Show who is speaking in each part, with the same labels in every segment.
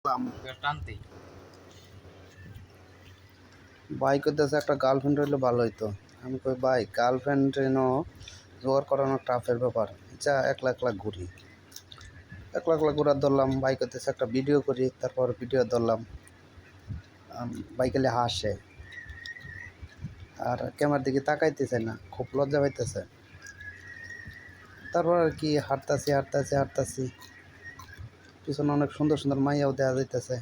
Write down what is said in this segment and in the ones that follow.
Speaker 1: আসলাম।
Speaker 2: টানতেই
Speaker 1: ভাই কইতেছে একটা গার্লফ্রেন্ড হইলে ভালো হইতো। আমি কই ভাই গার্লফ্রেন্ড জোগাড় করানো টাফের ব্যাপার। যা একলা একলা ঘুরি, একলা একলা ঘুরার ধরলাম। ভাই কইতেছে একটা ভিডিও করি, তারপর ভিডিও ধরলাম। ভাই খালি হাসে আর ক্যামেরার দিকে তাকাইতেছে না, খুব লজ্জা পাইতেছে। তারপর আর কি হাঁটতাছি, পিছনে অনেক সুন্দর সুন্দর মাইয়াও দেখা যাইতেছে।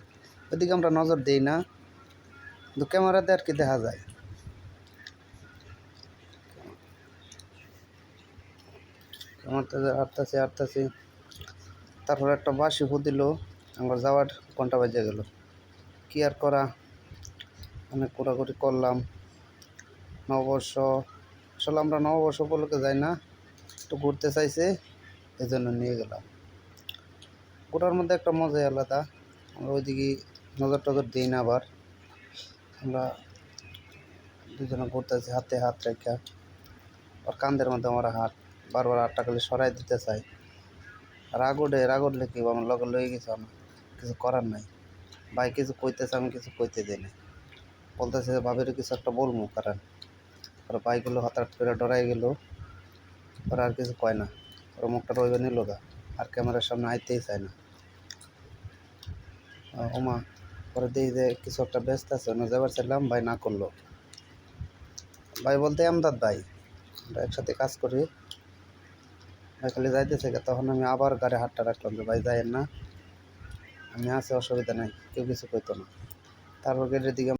Speaker 1: ওইদিকে আমরা নজর দিই না, কিন্তু ক্যামেরাতে আর কি দেখা যায়। হাঁটতাছি, তারপর একটা বাঁশি দিল, আমার যাওয়ার ঘন্টা বাজে গেল। কি আর করা, অনেক ঘোরাঘুরি করলাম। নববর্ষ, আসলে আমরা নববর্ষ উপলক্ষে যাই না, একটু ঘুরতে চাইছে, এই জন্য নিয়ে গেলাম। ঘোরার মধ্যে একটা মজাই আলাদা। আমরা ওইদিকে নজর টজর দিই না। আবার আমরা দুজনে ঘুরতেছি হাতে হাত রেখা, আর কান্দের মধ্যে আমার হাত, বারবার হাতটা খালি সরাই দিতে চাই। রাগ উঠলে কি আমার লগে লয়ে গেছে, না কিছু করার নাই। ভাই কিছু কইতেছে, আমি কিছু কইতে দিই না, বলতেছে যে ভাবির কিছু একটা বলবো কারণ। আর ভাইগুলো হঠাৎ করে ডরাই গেল, ওরা আর কিছু কয় না, ওরা মুখটা রইবে নিল গা, আর ক্যামেরার সামনে আইতেই চায় না। ওমা, পরে দেখি যে কিছু একটা ব্যস্ত আছে, অন্য যাবার চাইলাম, ভাই না করলো। ভাই বলতে আমদাদ ভাই, আমরা একসাথে কাজ করি। ভাই খালি যাইতেছে, তখন আমি আবার গাড়ি হাতটা রাখলাম যে ভাই যাইয়েন না, আমি আছি, অসুবিধা নাই, কেউ কিছু কইতো না। তারপর গেটের দিকে